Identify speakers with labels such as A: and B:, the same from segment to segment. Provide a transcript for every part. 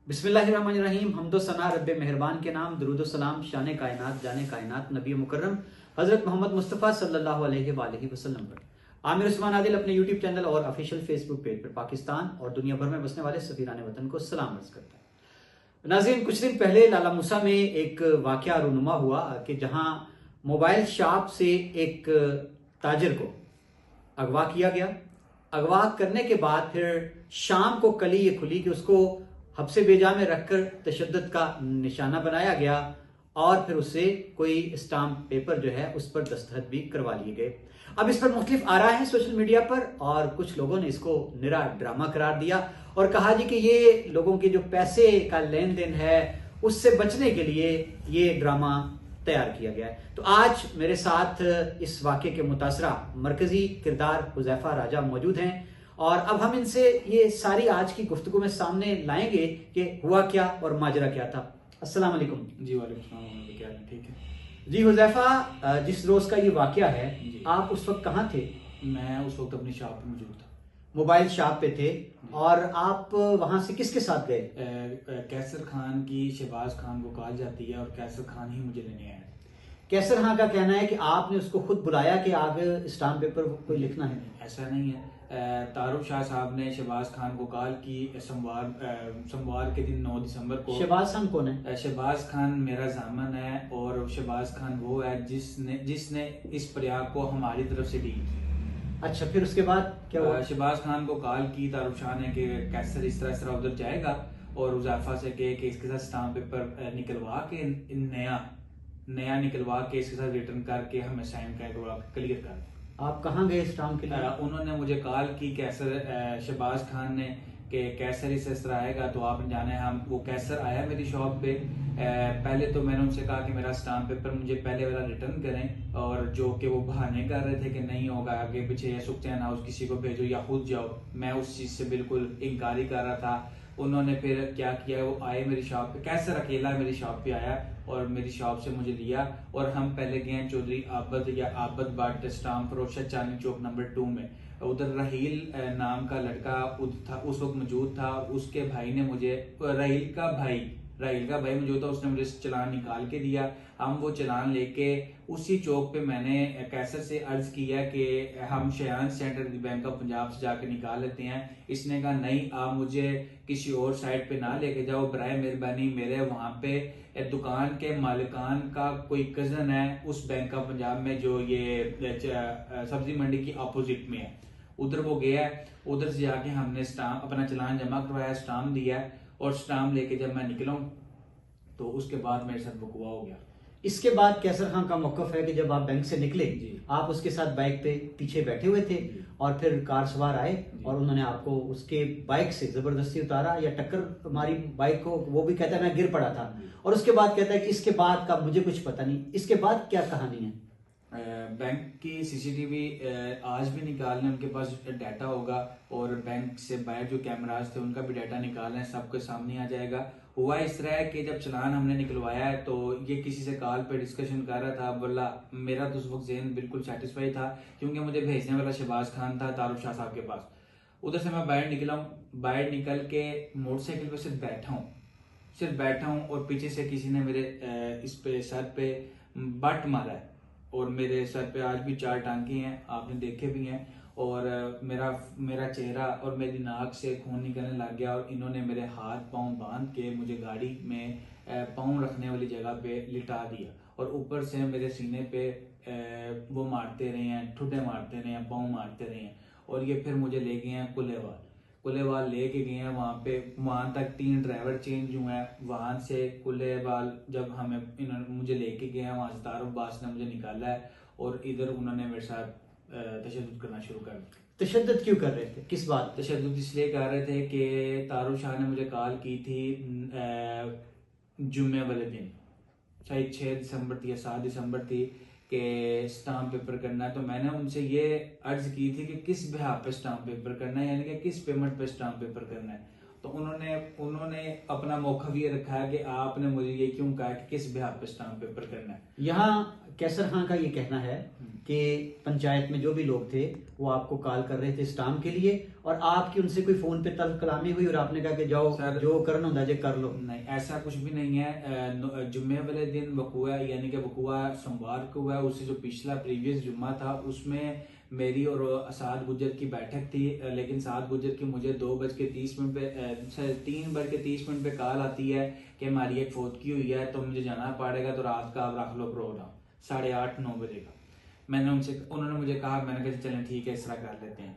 A: बिस्मिल्लाहिर्रहमानिर्रहीम। हम्दो सना रब्बे मेहरबान के नाम, दुरूद सलाम शान कायनात जाने कायनात नबी मुकर्रम हजरत मोहम्मद मुस्तफ़ा सल्लल्लाहु अलैहि वसल्लम पर। आमिर उस्मान आदिल अपने यूट्यूब चैनल और ऑफिशियल फेसबुक पेज पर पाकिस्तान और दुनिया भर में बसने वाले सफीरान वतन को सलाम अर्ज करता है। नाज़रीन, कुछ दिन पहले लाला मूसा में एक वाकया रूनुमा हुआ कि जहां मोबाइल शॉप से एक ताजिर को अगवा किया गया। अगवा करने के बाद फिर शाम को कली ये खुली कि उसको हब्से बेजा में रखकर तशद्दुद का निशाना बनाया गया और फिर उससे कोई स्टाम्प पेपर जो है उस पर दस्तखत भी करवा लिए गए। अब इस पर मुख्तलिफ आ रहा है सोशल मीडिया पर और कुछ लोगों ने इसको निरा ड्रामा करार दिया और कहा जी कि ये लोगों के जो पैसे का लेन देन है उससे बचने के लिए ये ड्रामा तैयार किया गया है। तो आज मेरे साथ इस वाक़े के मुतासरा मरकजी किरदार हुज़ैफा राजा मौजूद हैं और अब हम इनसे ये सारी आज की गुफ्तगू में सामने लाएंगे कि हुआ क्या और माजरा क्या था। अस्सलाम वालेकुम।
B: जी वालेकुम सलाम। क्या ठीक है
A: जी हुज़ैफा, जिस रोज का ये वाकया है आप उस वक्त कहाँ थे?
B: मैं उस वक्त अपनी शॉप पे मौजूद था,
A: मोबाइल शॉप पे थे। और आप वहां से किसके साथ गए?
B: कैसर खान की शहबाज खान को कॉल जाती है और कैसर खान ही मुझे लेने आया।
A: कैसर खान का कहना है कि आपने उसको खुद बुलाया कि आगे स्टाम्प पेपर कोई लिखना है।
B: ऐसा नहीं है। तारुफ शाह साहब ने शहबाज खान को कॉल की सोमवार के दिन 9 दिसंबर को।
A: शहबाज खान कौन है?
B: शहबाज खान मेरा जामन है और शहबाज खान वो है जिसने इस प्रयाग को हमारी तरफ से डील की।
A: अच्छा, फिर उसके बाद क्या हुआ?
B: शहबाज खान को कॉल की तारुफ शाह ने कि कैसर इस तरह उधर जाएगा और हुज़ैफा से कहे कि इसके साथ स्टाम्प पेपर निकलवा के नया निकलवा के इसके साथ रिटर्न करके हमें साइन करवा क्लियर कर।
A: आप कहाँ गए स्टाम्प के लिए?
B: उन्होंने मुझे कॉल की कैसर शहबाज खान ने कि कैसर इस तरह आएगा तो आपने जाना है। हम वो कैसर आया मेरी शॉप पे। पहले तो मैंने उनसे कहा कि मेरा स्टाम्प पेपर मुझे पहले वाला रिटर्न करें और जो कि वो बहाने कर रहे थे कि नहीं होगा, आगे पीछे या सुख्तियान हाउस किसी को भेजो या खुद जाओ। मैं उस चीज से बिल्कुल इनकार ही कर रहा था। उन्होंने फिर क्या किया, वो आए मेरी शॉप पे, कैसर अकेला मेरी शॉप पे आया और मेरी शॉप से मुझे लिया और हम पहले गए चौधरी आबद या आबद बाट स्टाम्प फरोशा चांदनी चौक नंबर 2 में। उधर रहील नाम का लड़का उस वक्त मौजूद था। उसके भाई ने मुझे रहील का भाई मौजूद था, उसने मुझे चालान निकाल के दिया। हम वो चालान लेके उसी चौक पे मैंने कैसर से अर्ज किया कि हम Shayan central bank of Punjab से जाके निकाल लेते हैं। इसने कहा नहीं, आप मुझे किसी और साइड पे ना लेके जाओ, बराए मेहरबानी मेरे वहां पे दुकान के मालिकान का कोई कजन है उस बैंक ऑफ पंजाब में जो ये सब्जी मंडी की अपोजिट में है, उधर वो गया। उधर से जाके हमने स्टाम्प अपना चालान जमा करवाया, स्टाम्प दिया और स्टाम्प लेके जब मैं निकला तो उसके बाद मेरे साथ वकूआ हो गया।
A: इसके बाद कैसर खान का मौकफ है कि जब आप बैंक से निकले
B: जी।
A: आप उसके साथ बाइक पे पीछे बैठे हुए थे और फिर कार सवार आए और उन्होंने आपको उसके बाइक से जबरदस्ती उतारा या टक्कर मारी बाइक को। वो भी कहता है मैं गिर पड़ा था और उसके बाद कहता है कि इसके बाद का मुझे कुछ पता नहीं। इसके बाद क्या कहानी है?
B: बैंक की सीसीटीवी आज भी निकालने, उनके पास डाटा होगा और बैंक से बाहर जो कैमराज थे उनका भी डाटा निकालना है, सबके सामने आ जाएगा। हुआ इस तरह है कि जब चालान हमने निकलवाया है तो ये किसी से कॉल पे डिस्कशन कर रहा था। बोला मेरा तो उस वक्त जहन बिल्कुल सेटिस्फाई था क्योंकि मुझे भेजने वाला शहबाज खान था तारुफ शाह साहब के पास। उधर से मैं बाहर निकला हूँ, बाहर निकल के मोटरसाइकिल पे सिर्फ बैठा हूँ और पीछे से किसी ने मेरे इस पे सर पे बट मारा है और मेरे सर पे आज भी 4 टांके हैं, आपने देखे भी हैं। और मेरा चेहरा और मेरी नाक से खून निकलने लग गया और इन्होंने मेरे हाथ पांव बांध के मुझे गाड़ी में पांव रखने वाली जगह पे लिटा दिया और ऊपर से मेरे सीने पे वो मारते रहे हैं, ठुड्डे मारते रहे हैं, पांव मारते रहे हैं। और ये फिर मुझे ले गए हैं कुलेवाल लेके गए हैं। वहां तक 3 ड्राइवर चेंज हुए हैं। वहां से कुलेवाल जब हमें इन्होंने मुझे लेके गए हैं, वहां से तारुफ बास ने मुझे निकाला है और इधर उन्होंने मेरे साथ तशद्दुद करना शुरू कर दिया।
A: तशद्दुद क्यों कर रहे थे? किस बात?
B: तशद्दुद इसलिए कर रहे थे कि तारुफ शाह ने मुझे कॉल की थी जुम्मे वाले दिन, शायद 6 दिसंबर थी या 7 दिसंबर थी कि स्टाम्प पेपर करना है। तो मैंने उनसे ये अर्ज की थी कि किस बिहाफ पे स्टाम्प पेपर करना है, यानी कि किस पेमेंट पे स्टाम्प पेपर करना है। तो उन्होंने अपना मौका भी ये रखा है कि आपने मुझे ये क्यों कहा कि किस बिहाफ पे स्टाम्प पेपर करना है।
A: यहाँ कैसर खान का ये कहना है कि पंचायत में जो भी लोग थे वो आपको कॉल कर रहे थे स्टाम्प के लिए, और आपकी उनसे कोई फोन पे तलब कलामी हुई और आपने कहा कि जाओ
B: सर,
A: जो करना होता है कर लो।
B: नहीं, ऐसा कुछ भी नहीं है। जुम्मे वाले दिन वकूआ, यानी कि वकूआ सोमवार को हुआ, उससे जो पिछला प्रीवियस जुम्मा था उसमें मेरी और साद गुज्जर की बैठक थी, लेकिन साद गुज्जर की मुझे 2:30 पे 3:30 पे कॉल आती है कि हमारी एक फोतकी हुई है तो मुझे जाना पड़ेगा, तो रात का आप रख लो प्रोग्राम 8:30-9 बजे का। उन्होंने मुझे कहा, मैंने कहा चलें ठीक है इस तरह कर लेते हैं।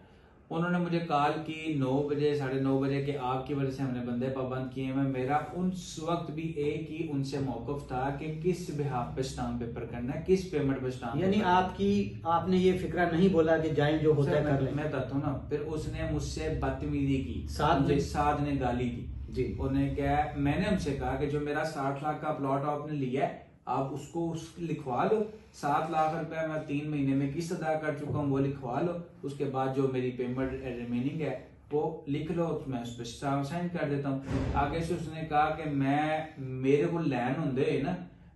B: उन्होंने मुझे कॉल की 9 बजे 9:30 बजे के आपकी वजह से हमने बंदे पाबंद किए हैं। मेरा उस वक्त भी एक ही उनसे मौकफ था कि किस बिहाफ पे स्टाम्प पेपर करना है, किस पेमेंट पे स्टाम्प,
A: यानी आपने ये फिक्रा नहीं बोला कि जाएं जो होता है कर लें।
B: मैं बताता हूँ ना, फिर उसने मुझसे बदतमीजी की,
A: साद
B: ने गाली दी
A: जी।
B: उन्हें क्या, मैंने उनसे कहा कि जो मेरा 60 लाख का प्लॉट आपने लिया है आप उसको लिखवा लो, 7 लाख रुपए मैं 3 महीने में किस्त अदा कर चुका हूँ वो लिखवा लो, उसके बाद जो मेरी पेमेंट रिमेनिंग है वो लिख लो, मैं उस पर साइन कर देता हूँ। आगे से उसने कहा कि मेरे को लैन होंगे ना,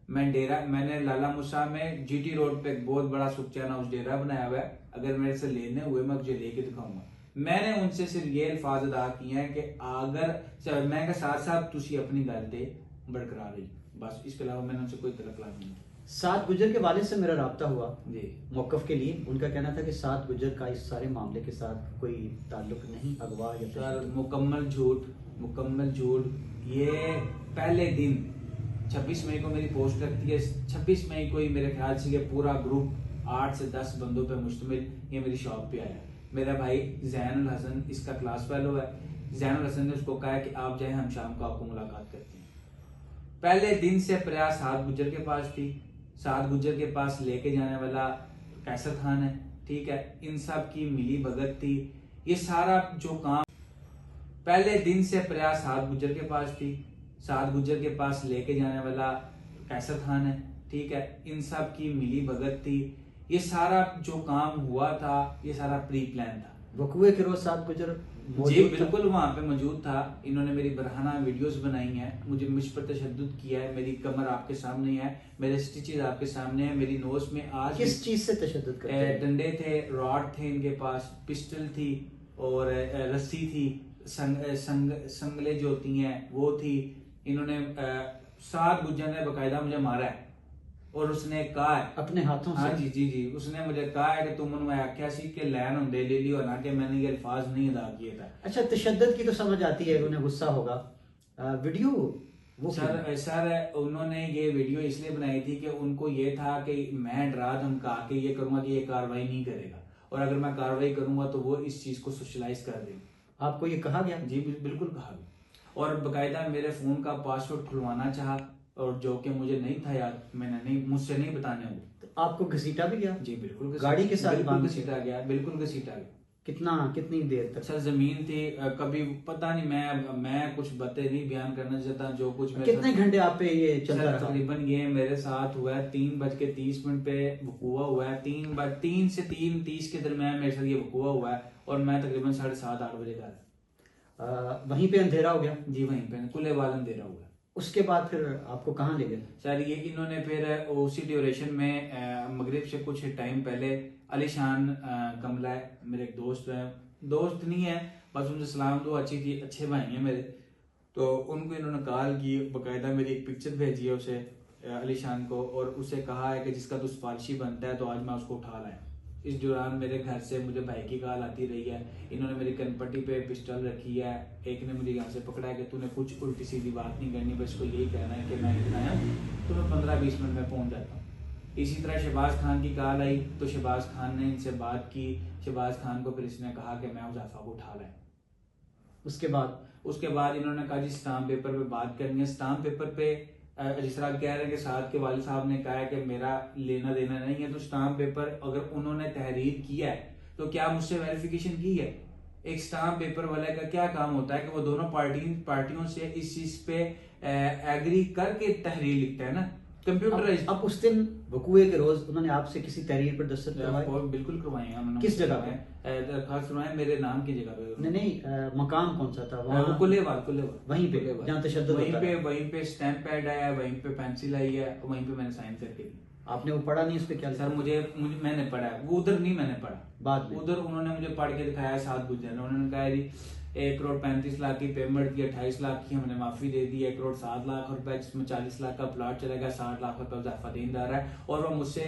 B: मैंने लाला मुसा में GT रोड पे एक बहुत बड़ा सुखचैन हाउस डेरा बनाया हुआ है, अगर मेरे से लेने हुए मैं तुझे लेके दिखाऊंगा। मैंने उनसे सिर्फ ये अल्फाज अदा किए हैं कि अगर मैं के साथ साथ तुसी अपनी गल ते बरकरार रही, बस इसके अलावा मैंने उनसे कोई तलब कलाम नहीं।
A: साद गुज्जर के वालिद से मेरा राब्ता हुआ
B: जी
A: मौकफ के लिए, उनका कहना था कि साद गुज्जर का इस सारे मामले के साथ कोई ताल्लुक नहीं, अगवा या
B: सर मुकम्मल झूठ। ये पहले दिन 26 मई को मेरी पोस्ट लगती है, 26 मई को ही मेरे ख्याल से ये पूरा ग्रुप 8 से 10 बंदों पे मुश्तमिल ये मेरी शॉप पे आया। मेरा भाई जैनुल हसन इसका क्लास फेलो है, जैनुल हसन ने उसको कहा कि आप जाए, हम शाम को आपको मुलाकात करते हैं। पहले दिन से प्रयास साद गुज्जर के पास थी, साद गुज्जर के पास लेके जाने वाला कैसर खान है, ठीक है, इन सब की मिली भगत थी। ये सारा जो काम पहले दिन से प्रयास साद गुज्जर के पास थी, साद गुज्जर के पास लेके जाने वाला कैसर खान है, ठीक है, इन सब की मिली भगत थी। ये सारा जो काम हुआ था ये सारा प्री प्लान था।
A: वकूए के रोज साद गुज्जर
B: जी बिल्कुल वहां पे मौजूद था। इन्होंने मेरी बरहाना वीडियोस बनाई हैं, मुझ पर तशद्दुद किया है, मेरी कमर आपके सामने है, मेरे स्टिचेस आपके सामने है, मेरी नोज में आज
A: किस चीज से तशद्दुद करते हैं?
B: डंडे थे, रॉड थे इनके पास, पिस्टल थी और रस्सी थी, संगले जो होती हैं वो थी। इन्होंने साद गुज्जर ने बकायदा मुझे मारा है और उसने कहा है
A: अपने हाथों से।
B: हाँ जी, उसने मुझे कहा है कि तुम आख्या सी के लैन होंदे ले लियो ना, कि मैंने ये अल्फाज नहीं अदा किए था।
A: अच्छा, तशद्दुद की तो समझ आती है, उन्हें गुस्सा होगा। वीडियो वो
B: सर उन्होंने ये वीडियो इसलिए बनाई थी कि उनको ये था कि मैं डरा धमका के ये करूंगा कि ये कार्रवाई नहीं करेगा, और अगर मैं कार्रवाई करूंगा तो वो इस चीज को सोशलाइज कर देंगे।
A: आपको ये कहा गया?
B: जी बिल्कुल कहा गया, और बकायदा मेरे फोन का पासवर्ड खुलवाना चाहा, और जो कि मुझे नहीं था याद, मुझसे नहीं बताने हुए।
A: तो आपको घसीटा भी गया?
B: जी बिल्कुल,
A: गाड़ी के साथ
B: घसीटा गया, बिल्कुल घसीटा गया।
A: कितनी देर तक?
B: सर जमीन थी, कभी पता नहीं, मैं कुछ बातें नहीं बयान करना चाहता, जो कुछ
A: कितने घंटे आप पे ये चलता रहा?
B: तकरीबन ये मेरे साथ हुआ है 3:30 पे वकूआ हुआ है, 3 से 3:30 के दरमियान मेरे साथ ये वकूआ हुआ है, और मैं तकरीबन 7:30-8 बजे घर।
A: वहीं पे अंधेरा हो गया?
B: जी वहीं पे कुल्ले वाला अंधेरा हुआ।
A: उसके बाद फिर आपको कहाँ ले गए?
B: सर ये इन्होंने फिर उसी ड्यूरेशन में मगरिब से कुछ टाइम पहले अलीशान कमला है, मेरे एक दोस्त नहीं है, बस उनसे सलाम दो, अच्छे भाई हैं मेरे, तो उनको इन्होंने कॉल की, बकायदा मेरी एक पिक्चर भेजी है उसे अलीशान को, और उसे कहा है कि जिसका तू सिफारिशी बनता है तो आज मैं उसको उठा लाया। इस दौरान मेरे घर से मुझे भाई की कॉल आती रही है, इन्होंने मेरी कनपट्टी पे पिस्टल रखी है, एक ने मुझे यहाँ से पकड़ा है कि तूने कुछ उल्टी सीधी बात नहीं करनी, बस को यही कहना है कि मैं इतना आया तो मैं 15-20 मिनट में पहुंच जाता हूँ। इसी तरह शहबाज खान की कॉल आई तो शहबाज खान ने इनसे बात की, शहबाज खान को फिर इसने कहा कि मैं हुज़ैफा को उठा लाया। उसके बाद इन्होंने कहा जी स्टाम्प पेपर पे बात करनी है। स्टाम्प पेपर पे जिस तरह कह रहे हैं कि साद के वालिद साहब ने कहा है कि मेरा लेना देना नहीं है, तो स्टाम्प पेपर अगर उन्होंने तहरीर किया है तो क्या मुझसे वेरिफिकेशन की है? एक स्टाम्प पेपर वाले का क्या काम होता है कि वो दोनों पार्टियों से इस चीज पे एग्री करके तहरीर लिखता है ना। कंप्यूटराइज।
A: अब उस दिन वकूए के रोज उन्होंने आपसे किसी तहरीर पर दस्तखत करवाए?
B: बिल्कुल करवाए हैं उन्होंने।
A: किस जगह पे?
B: दरखास्त करवाए मेरे नाम की जगह पे।
A: नहीं, मकाम कौन सा था
B: वो
A: वहाँ?
B: कुलेवाल
A: वहीं पे जहाँ तशद्दुद होता है।
B: वहीं पे स्टैंप पैड आया, वहीं पे पेंसिल आई है, वहीं पे मैंने साइन करके दी।
A: आपने वो पढ़ा नहीं? उस पे क्या लिखा?
B: सर मुझे मैंने पढ़ा, वो उधर नहीं मैंने पढ़ा,
A: बाद में
B: उधर उन्होंने मुझे पढ़ के दिखाया। साथ गुजर उन्होंने कहा जी 1,35,00,000 की पेमेंट दी, 28 लाख की हमने माफी दे दी, 1,07,00,000 रुपए जिसमें 40 लाख का प्लॉट चलेगा, 60 लाख रुपए इजाफा देनदार है, और वो मुझसे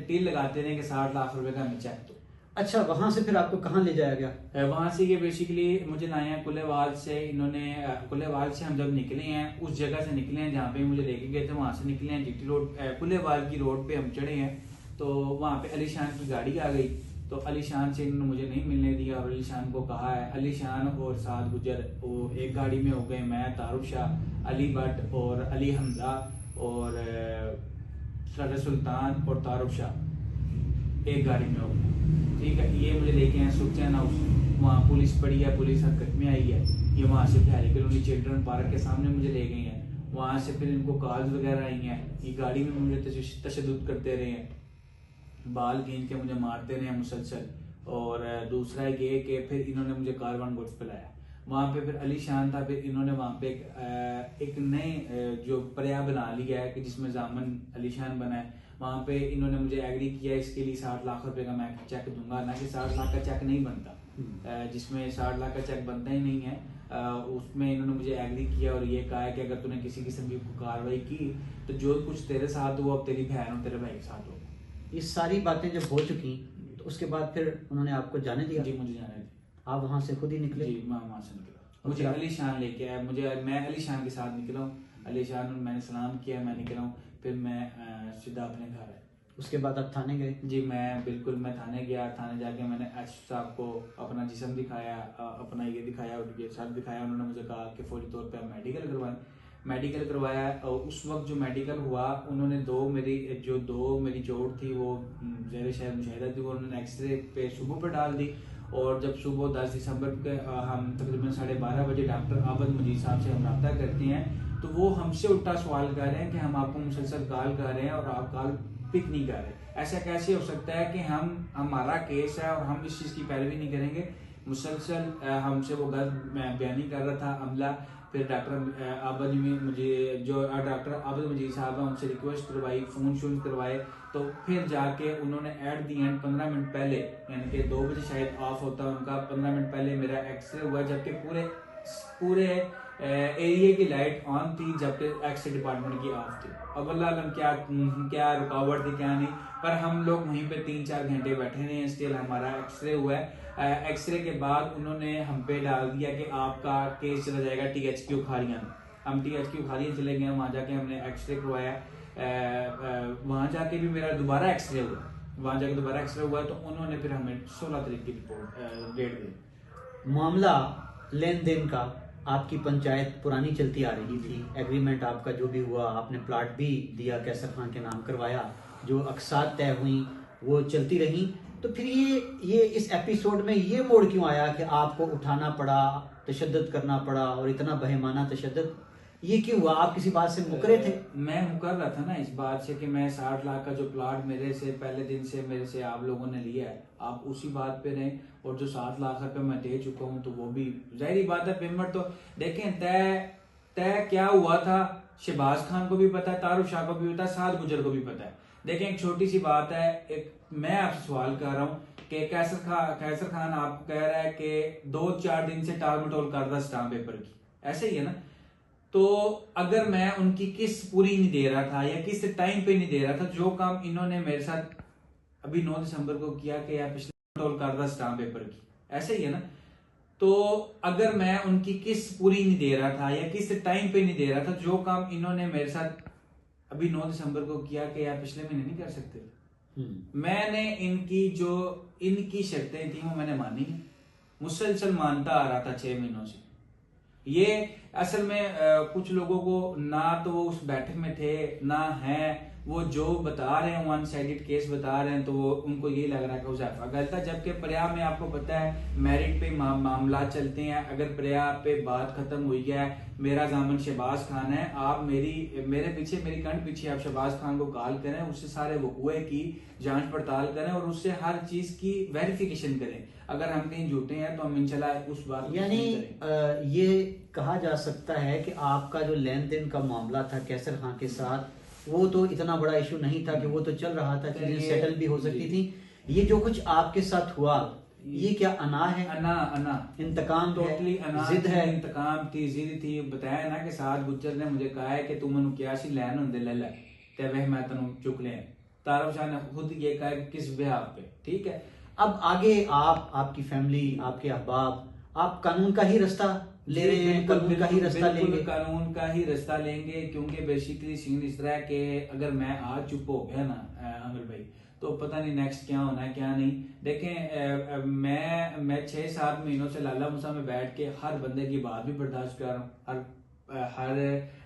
B: टील लगाते रहे कि 60 लाख रुपए का हमें चेक दो।
A: अच्छा, वहां से फिर आपको कहाँ ले जाया गया?
B: वहां से ये बेसिकली मुझे लाए हैं कुलेवाल से। इन्होंने कुलेवाल से हम जब निकले हैं, उस जगह से निकले हैं जहाँ पे मुझे लेके गए थे, वहां से निकले हैं जीटी रोड, कुलेवाल की रोड पे हम चढ़े हैं, तो वहां पे अली शान की गाड़ी आ गई। तो अली शान से इन्होंने मुझे नहीं मिलने दिया और अली शान को कहा है। अली शान और साद गुजर वो एक गाड़ी में हो गए, मैं, तारुफ शाह, अली भट्ट और अली हमजा और सरदार सुल्तान और तारुफ शाह एक गाड़ी में हो गए। ठीक है, ये मुझे लेके आए सुखचैन हाउस, वहाँ पुलिस पड़ी है, पुलिस हरकत में आई है। ये वहाँ से बिहारी कॉलोनी चिल्ड्रन पार्क के सामने मुझे ले गई हैं। वहाँ से फिर इनको कॉल्स वगैरह आई हैं, ये गाड़ी में मुझे तशद्दुद करते रहे हैं, बाल खींच के मुझे मारते रहे मुसलसल। और दूसरा ये कि फिर इन्होंने मुझे कारवान गोट्स पे लाया। वहाँ पे फिर अली शान था, फिर इन्होंने वहाँ पे एक नए जो पर्या बना लिया है कि जिसमें जामन अली शान बना है। वहाँ पे इन्होंने मुझे एग्री किया इसके लिए 60 लाख रुपए का मैं चेक दूंगा, ना कि 60 लाख का चेक नहीं बनता, जिसमें 60 लाख का चेक बनता ही नहीं है। उसमें इन्होंने मुझे एग्री किया और ये कहा है कि अगर तूने किसी किस्म की कार्रवाई की तो जो कुछ तेरे साथ हुआ अब तेरी बहन और तेरे भाई के साथ होगा।
A: ये सारी बातें जब हो चुकी तो उसके बाद फिर उन्होंने आपको जाने दिया?
B: जी मुझे जाने दिया।
A: आप वहाँ से खुद ही निकले?
B: जी मैं वहाँ से निकला, मुझे अली शान लेके आया, मैं अली शान के साथ निकला हूँ। अली शान मैंने सलाम किया, मैं निकला हूँ, फिर मैं सीधा अपने घर आया।
A: उसके बाद आप थाने गए?
B: जी मैं थाने गया। थाने जाके मैंने एच साहब को अपना जिस्म दिखाया, अपना ये दिखाया और ये सर दिखाया। उन्होंने मुझे कहा कि फौरी तौर पे आप मेडिकल करवाएं। मेडिकल करवाया और उस वक्त जो मेडिकल हुआ उन्होंने दो मेरी चोट थी वो ज़ेर शायद मुशाहिदा थी, वो उन्होंने एक्सरे पे सुबह पर डाल दी। और जब सुबह 10 दिसंबर के हम तकरीबन 12:30 बजे डॉक्टर आबद मजीद साहब से हम रब्ता करते हैं, तो वो हमसे उल्टा सवाल कर रहे हैं कि हम आपको मुसलसल कॉल कर रहे हैं और आप कॉल पिक नहीं कर रहे। ऐसा कैसे हो सकता है कि हमारा केस है और हम इस चीज़ की पैरवी नहीं करेंगे। मुसलसल हमसे वो गलत बयानी कर रहा था अमला। फिर डॉक्टर आबद मजीद साहब हैं उनसे रिक्वेस्ट करवाई, फ़ोन शोन करवाए, तो फिर जाके उन्होंने एट दी एंड 15 मिनट पहले, यानी कि 2 बजे शायद ऑफ होता है उनका, 15 मिनट पहले मेरा एक्सरे हुआ, जबकि पूरे एरिया की लाइट ऑन थी, जबकि एक्सरे डिपार्टमेंट की ऑफ थी। अब अल्लाह आलम क्या रुकावट थी क्या नहीं, पर हम लोग वहीं पे 3-4 घंटे बैठे रहे हैं। स्टिल हमारा एक्सरे हुआ है। एक्सरे के बाद उन्होंने हम पे डाल दिया कि आपका केस चला जाएगा THQ खारियां में। हम THQ खारियां चले गए, वहां जाके हमने एक्सरे करवाया। वहां जाके भी मेरा दोबारा एक्सरे हुआ, तो उन्होंने फिर हमें 16 तारीख की रिपोर्ट डेट दी।
A: मामला लेन देन का आपकी पंचायत पुरानी चलती आ रही थी, एग्रीमेंट आपका जो भी हुआ, आपने प्लाट भी दिया, कैसर खान के नाम करवाया, जो अक्सात तय हुई वो चलती रही। तो फिर ये इस एपिसोड में ये मोड़ क्यों आया कि आपको उठाना पड़ा, तशद्दुद करना पड़ा और इतना बहेमाना तशद्दुद, ये क्यों हुआ? आप किसी बात से मुकरे थे?
B: मैं मुकर रहा था ना इस बात से कि मैं 60 लाख का जो प्लाट मेरे से पहले दिन से मेरे से आप लोगों ने लिया है, आप उसी बात पे रहें। और जो 7 लाख रुपए मैं दे चुका हूँ, तो वो भी जाहिर बात है पेमेंट तो देखें तय क्या हुआ था, शहबाज खान को भी पता है, तारुफ शाह को भी पता है, साद गुजर को भी पता है। देखें एक छोटी सी बात है, मैं आपसे सवाल कर रहा हूँ कि कैसर खान आपको कह रहा है कि 2-4 दिन से टाल मटोल कर रहा स्टाम्प पेपर की, ऐसे ही है ना। तो अगर मैं उनकी किस्त पूरी नहीं दे रहा था या किस टाइम पे नहीं दे रहा था, जो काम इन्होंने मेरे साथ अभी 9 दिसंबर को किया कि यार पिछले टोल कर रहा स्टाम्प पेपर की, ऐसे ही है ना। तो अगर मैं उनकी किस्त पूरी नहीं दे रहा था या किस टाइम पे नहीं दे रहा था, जो काम इन्होंने मेरे साथ अभी 9 दिसंबर को किया कि यार पिछले महीने नहीं कर सकते, मैंने इनकी शर्तें थी वो मैंने मानी, मुसलसल मानता आ रहा था 6 महीनों से। ये असल में कुछ लोगों को ना तो वो उस बैठक में थे ना है, वो जो बता रहे हैं वन साइडेड केस बता रहे हैं, तो वो उनको ये लग रहा है कि हुज़ैफा गलत है, जबकि प्रिया में आपको पता है मेरिट पे मामला चलते हैं। अगर प्रिया पे बात खत्म हुई है, मेरा जामन शहबाज खान है, आप मेरे पीछे, मेरी कंठ पीछे आप शहबाज खान को गाल करें, उससे सारे वकूए की जांच पड़ताल करें और उससे हर चीज की वेरिफिकेशन करें। अगर हम कहीं झूठे हैं तो हम इंशाल्लाह उस बात को
A: यानी
B: नहीं करें।
A: ये कहा जा सकता है कि आपका जो लेन देन का मामला था कैसर खान के साथ, वो तो इतना बड़ा इशू नहीं था कि वो तो चल रहा था, चीजें सेटल भी हो सकती थी। ये जो कुछ आपके साथ हुआ, ये क्या अना है?
B: अना
A: इंतकाम
B: टोटली अना
A: जिद है?
B: इंतकाम थी, जिद थी। बताया ना कि साद गुज्जर ने मुझे कहा है कि तू मैनू क्या सी लैन होंदे ले ले ते वह मैं तेनू चुक ले। तारफ शाह ने खुद ये कहा कि किस ब्याह पे, ठीक है।
A: अब आगे आप, आपकी फैमिली, आपके अहबाब, आप कानून का ही रास्ता ले रहे हैं, कानून का ही रास्ता लेंगे?
B: कानून का ही रास्ता लेंगे, क्योंकि बेसिकली सीन इस तरह है कि अगर मैं आज चुप हो गया ना आमिर भाई, तो पता नहीं नेक्स्ट क्या होना है क्या नहीं। देखें मैं 6-7 महीनों से लाला मूसा में बैठ के हर बंदे की बात भी बर्दाश्त कर रहा हूँ, हर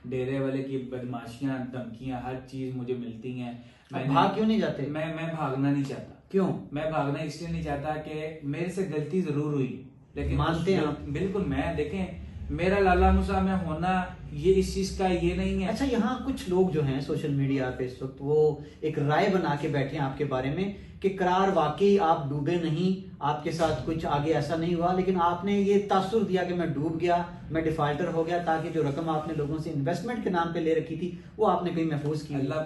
B: डेरे वाले की बदमाशियां, धमकियां, हर चीज मुझे मिलती हैं।
A: भाग क्यों नहीं जाते?
B: मैं भागना नहीं चाहता।
A: क्यों?
B: मैं भागना इसलिए नहीं चाहता कि मेरे से गलती जरूर हुई, लेकिन
A: मानते हैं आप?
B: बिल्कुल। मैं देखें, मेरा लाला मूसा में होना ये इस चीज का ये नहीं है।
A: अच्छा, यहाँ कुछ लोग जो हैं सोशल मीडिया पे इस वक्त, वो एक राय बना के बैठे हैं आपके बारे में कि करार वाकई आप डूबे नहीं, आपके साथ कुछ आगे ऐसा नहीं हुआ, लेकिन आपने ये तासुर दिया कि मैं डूब गया, मैं डिफॉल्टर हो गया, ताकि जो रकम आपने लोगों से इन्वेस्टमेंट के नाम पे ले रखी थी वो आपने कहीं महफूज की।
B: अल्लाह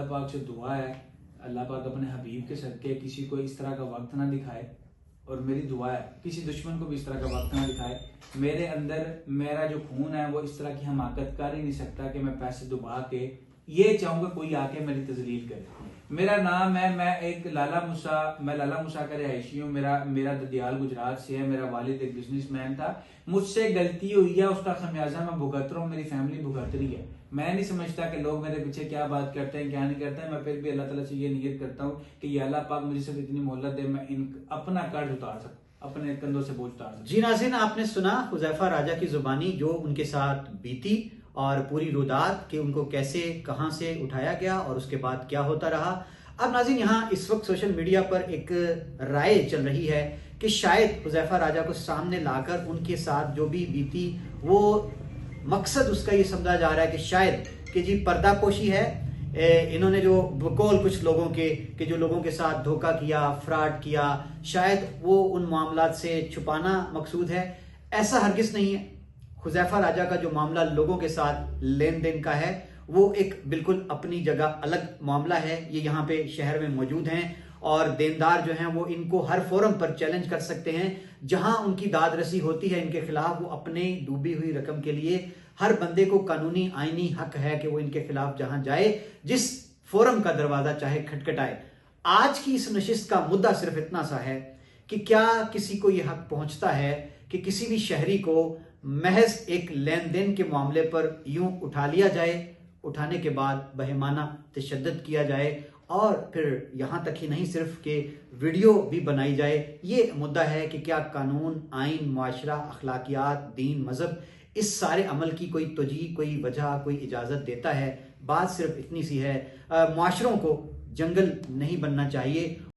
B: पाक से दुआ है, अल्लाह पाक अपने हबीब के सदके किसी को इस तरह का वक्त ना दिखाए, और मेरी दुआ है किसी दुश्मन को भी इस तरह का वक्त ना दिखाए। मेरे अंदर मेरा जो खून है वो इस तरह की हमाकत कर ही नहीं सकता कि मैं पैसे डुबा के ये चाहूंगा कोई आके मेरी तजलील करे। मेरा नाम है, मैं एक लाला मूसा का रिहायशी हूँ। मेरा ददियाल गुजरात से है। मेरा वालिद एक बिजनेसमैन था। मुझसे गलती हुई है, उसका खमियाजा मैं भुगत रहा हूँ, मेरी फैमिली भुगत रही है। मैं नहीं समझता कि लोग मेरे पीछे क्या बात करते हैं क्या नहीं करते हैं। मैं फिर भी अल्लाह ताला से ये नियत करता हूँ कि ये अल्लाह पाक मुझे सिर्फ इतनी मोहलत दे, मैं अपना कर्ज उतार सकूं, अपने कंधों से बोझ उतार सकूं।
A: जी नाज़रीन, आपने सुना हुज़ैफा राजा की जुबानी जो उनके साथ बीती और पूरी रुदात कि उनको कैसे कहां से उठाया गया और उसके बाद क्या होता रहा। अब नाज़रीन, यहाँ इस वक्त सोशल मीडिया पर एक राय चल रही है कि शायद हुज़ैफा राजा को सामने लाकर उनके साथ जो भी बीती, वो मकसद उसका ये समझा जा रहा है कि शायद कि जी पर्दापोशी है, इन्होंने जो बकौल कुछ लोगों के कि जो लोगों के साथ धोखा किया, फ्रॉड किया, शायद वो उन मामलात से छुपाना मकसूद है। ऐसा हरगिज नहीं है। हुज़ैफा राजा का जो मामला लोगों के साथ लेन देन का है, वो एक बिल्कुल अपनी जगह अलग मामला है। ये यहाँ पे शहर में मौजूद हैं और देनदार जो हैं वो इनको हर फोरम पर चैलेंज कर सकते हैं। जहां उनकी दाद रसी होती है इनके खिलाफ, वो अपने डूबी हुई रकम के लिए हर बंदे को कानूनी आईनी हक है कि वो इनके खिलाफ जहां जाए, जिस फोरम का दरवाजा चाहे खटखटाए। आज की इस नशिस्त का मुद्दा सिर्फ इतना सा है कि क्या किसी को यह हक पहुंचता है कि किसी भी शहरी को महज एक लेन देन के मामले पर यूं उठा लिया जाए, उठाने के बाद बहिमाना तशद्दुद किया जाए और फिर यहाँ तक ही नहीं सिर्फ कि वीडियो भी बनाई जाए। ये मुद्दा है कि क्या कानून, आइन, मुआशरा, अखलाकियात, दीन, मजहब, इस सारे अमल की कोई तोजी, कोई वजह, कोई इजाज़त देता है? बात सिर्फ इतनी सी है, मुआशरों को जंगल नहीं बनना चाहिए।